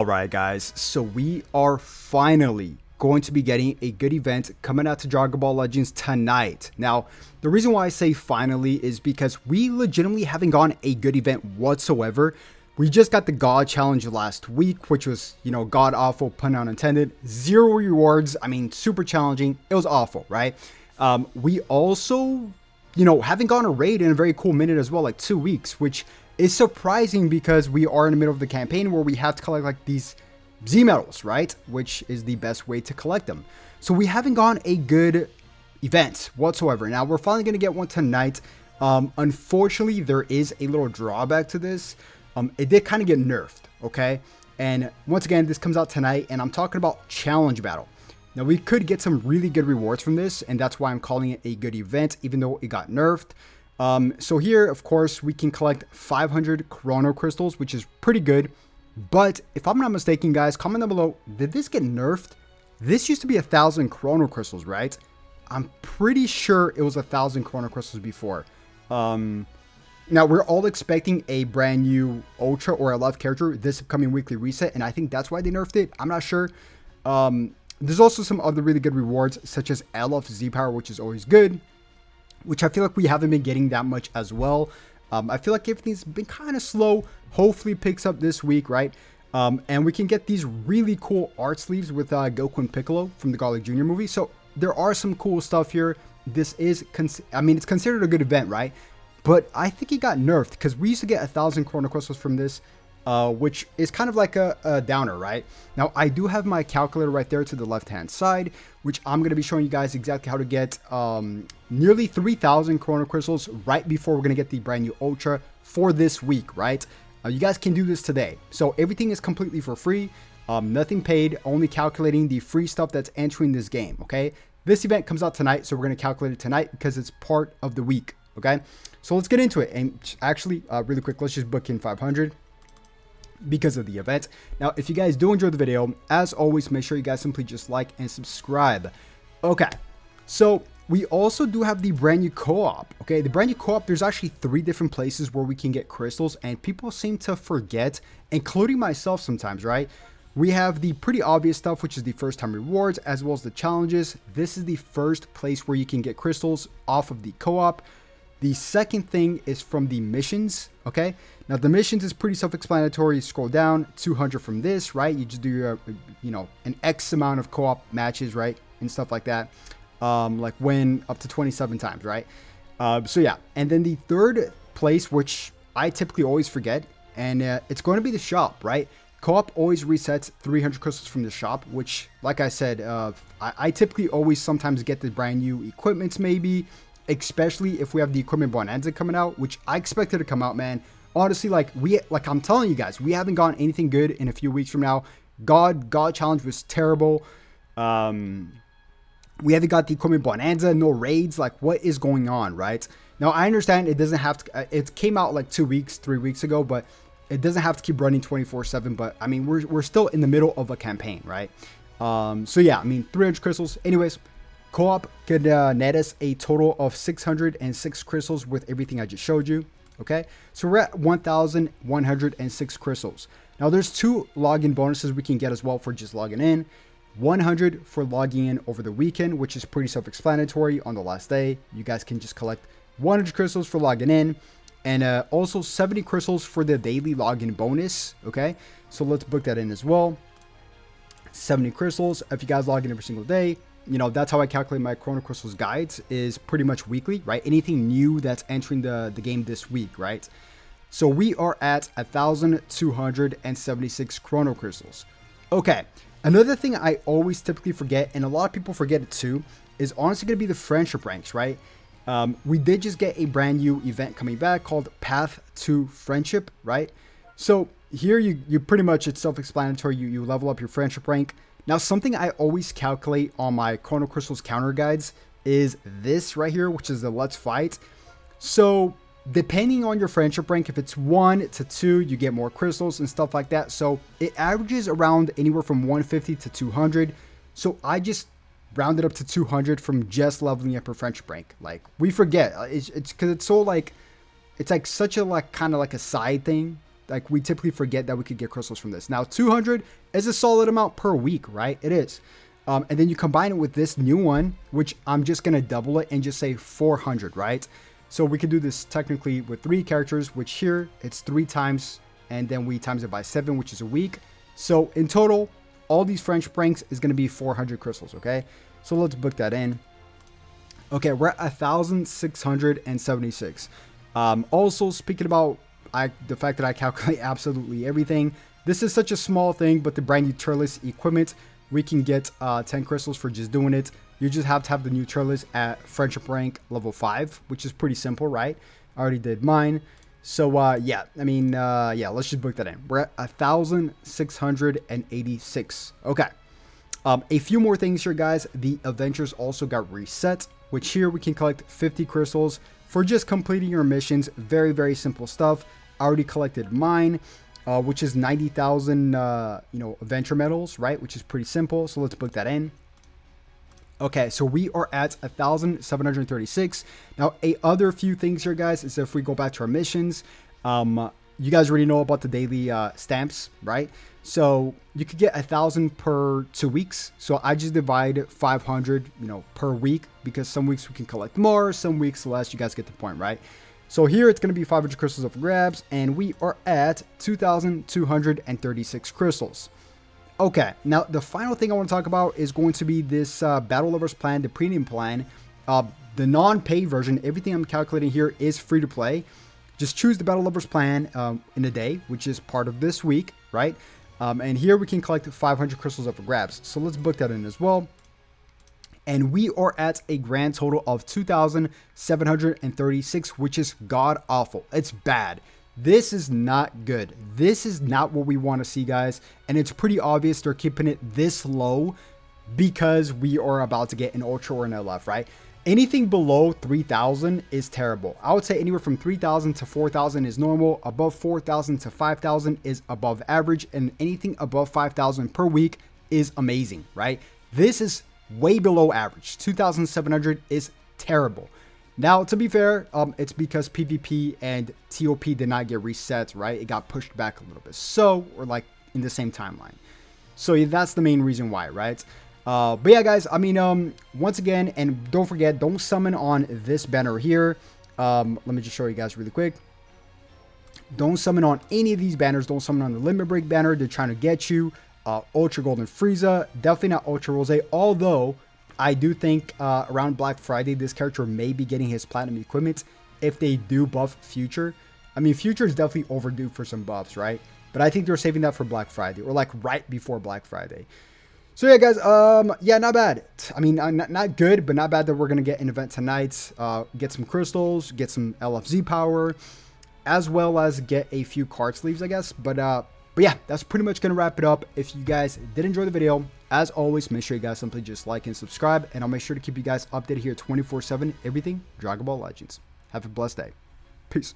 Alright guys, so we are finally going to be getting a good event coming out to Dragon Ball Legends tonight. Now, the reason why I say finally is because we legitimately haven't gotten a good event whatsoever. We just got the God Challenge last week, which was, god awful, pun unintended. Zero rewards, super challenging. It was awful, right? We also, haven't gotten a raid in a very cool minute as well, like 2 weeks, which is surprising because we are in the middle of the campaign where we have to collect like these Z medals, right? Which is the best way to collect them. So we haven't gotten a good event whatsoever. Now we're finally going to get one tonight. Unfortunately, there is a little drawback to this. It did kind of get nerfed, okay? And once again, this comes out tonight, and I'm talking about Challenge Battle. Now we could get some really good rewards from this, and that's why I'm calling it a good event, even though it got nerfed. So here, of course, we can collect 500 Chrono Crystals, which is pretty good. But if I'm not mistaken, guys, comment down below, did this get nerfed? This used to be 1,000 Chrono Crystals, right? I'm pretty sure it was 1,000 Chrono Crystals before. Now, we're all expecting a brand new Ultra or a Love character this upcoming weekly reset, and I think that's why they nerfed it. I'm not sure. There's also some other really good rewards, such as Elf Z-Power, which is always good, which I feel like we haven't been getting that much as well. I feel like everything's been kind of slow. Hopefully picks up this week, right? And we can get these really cool art sleeves with Goku and Piccolo from the Garlic Jr. movie. So there are some cool stuff here. This is, it's considered a good event, right? But I think it got nerfed because we used to get 1,000 Chrono Crystals from this, which is kind of like a downer, right? Now, I do have my calculator right there to the left-hand side, which I'm going to be showing you guys exactly how to get nearly 3,000 Chrono Crystals right before we're going to get the brand new Ultra for this week, right? You guys can do this today. So everything is completely for free, nothing paid, only calculating the free stuff that's entering this game, okay? This event comes out tonight, so we're going to calculate it tonight because it's part of the week, okay? So let's get into it. And actually, really quick, let's just book in 500. Because of the event. Now, if you guys do enjoy the video, as always, make sure you guys simply just like and subscribe. Okay, so we also do have the brand new co-op. Okay, the brand new co-op, there's actually 3 different places where we can get crystals, and people seem to forget, including myself sometimes, right? We have the pretty obvious stuff, which is the first time rewards, as well as the challenges. This is the first place where you can get crystals off of the co-op. The second thing is from the missions, okay? Now, the missions is pretty self-explanatory. You scroll down, 200 from this, right? You just do your, an X amount of co-op matches, right? And stuff like that. Like win up to 27 times, right? So, yeah. And then the third place, which I typically always forget, and it's going to be the shop, right? Co-op always resets 300 crystals from the shop, which, like I said, I typically always sometimes get the brand new equipments, maybe, especially if we have the equipment bonanza coming out, which I expected to come out, man. Honestly, like I'm telling you guys, we haven't gotten anything good in a few weeks from now. God Challenge was terrible. We haven't got the equipment bonanza, no raids. Like, what is going on, right? Now, I understand it doesn't have to, it came out like 2 weeks, 3 weeks ago, but it doesn't have to keep running 24/7. But I mean, we're still in the middle of a campaign, right? So yeah, 300 crystals. Anyways, co-op could net us a total of 606 crystals with everything I just showed you. Okay, so we're at 1,106 crystals. Now, there's 2 login bonuses we can get as well for just logging in. 100 for logging in over the weekend, which is pretty self-explanatory. On the last day, you guys can just collect 100 crystals for logging in, and also 70 crystals for the daily login bonus. Okay, so let's book that in as well. 70 crystals if you guys log in every single day. That's how I calculate my Chrono Crystals guides, is pretty much weekly, right? Anything new that's entering the game this week, right? So we are at 1,276 Chrono Crystals. Okay, another thing I always typically forget, and a lot of people forget it too, is honestly going to be the friendship ranks, right? We did just get a brand new event coming back called Path to Friendship, right? So here you pretty much, it's self-explanatory. You level up your friendship rank. Now, something I always calculate on my Chrono Crystals counter guides is this right here, which is the Let's Fight. So depending on your friendship rank, if it's 1 to 2, you get more crystals and stuff like that. So it averages around anywhere from 150 to 200. So I just rounded up to 200 from just leveling up your friendship rank. Like, we forget. It's because it's so like, it's like such a kind of like a side thing Like, we typically forget that we could get crystals from this. Now, 200 is a solid amount per week, right? It is. And then you combine it with this new one, which I'm just going to double it and just say 400, right? So we could do this technically with 3 characters, which here it's 3 times, and then we times it by 7, which is a week. So in total, all these French pranks is going to be 400 crystals, okay? So let's book that in. Okay, we're at 1,676. Also, speaking about the fact that I calculate absolutely everything, this is such a small thing, but the brand new Turles equipment, we can get 10 crystals for just doing it. You just have to have the new Turles at friendship rank level 5, which is pretty simple, right? I already did mine. So, yeah, I mean, yeah, let's just book that in. We're at 1,686. Okay. A few more things here, guys. The adventures also got reset, which here we can collect 50 crystals for just completing your missions. Very, very simple stuff. I already collected mine, which is 90,000, adventure medals, right? Which is pretty simple. So let's book that in. Okay, so we are at 1,736. Now, other few things here, guys, is if we go back to our missions, you guys already know about the daily stamps, right? So you could get 1,000 per 2 weeks. So I just divide 500, per week, because some weeks we can collect more, some weeks less. You guys get the point, right? So here it's going to be 500 crystals up for grabs, and we are at 2,236 crystals. Okay, now the final thing I want to talk about is going to be this Battle Lovers plan, the premium plan. The non-pay version, everything I'm calculating here is free to play. Just choose the Battle Lovers plan in a day, which is part of this week, right? And here we can collect 500 crystals up for grabs. So let's book that in as well. And we are at a grand total of 2,736, which is god awful. It's bad. This is not good. This is not what we want to see, guys. And it's pretty obvious they're keeping it this low because we are about to get an Ultra or an LF, right? Anything below 3,000 is terrible. I would say anywhere from 3,000 to 4,000 is normal. Above 4,000 to 5,000 is above average. And anything above 5,000 per week is amazing, right? This is way below average. 2,700 is terrible. Now, to be fair, it's because PvP and TOP did not get reset, right? It got pushed back a little bit. So, we're like in the same timeline. So, yeah, that's the main reason why, right? But yeah, guys, I mean, once again, and don't forget, don't summon on this banner here. Let me just show you guys really quick. Don't summon on any of these banners. Don't summon on the Limit Break banner. They're trying to get you. Ultra Golden Frieza. Definitely not Ultra Rose, although I do think around Black Friday, this character may be getting his platinum equipment if they do buff Future. I mean, Future is definitely overdue for some buffs, right? But I think they're saving that for Black Friday, or like right before Black Friday. So yeah, guys, yeah, not bad. I mean, not good, but not bad that we're going to get an event tonight. Get some crystals, get some LFZ power, as well as get a few card sleeves, I guess. But yeah, that's pretty much going to wrap it up. If you guys did enjoy the video, as always, make sure you guys simply just like and subscribe. And I'll make sure to keep you guys updated here 24/7, everything Dragon Ball Legends. Have a blessed day. Peace.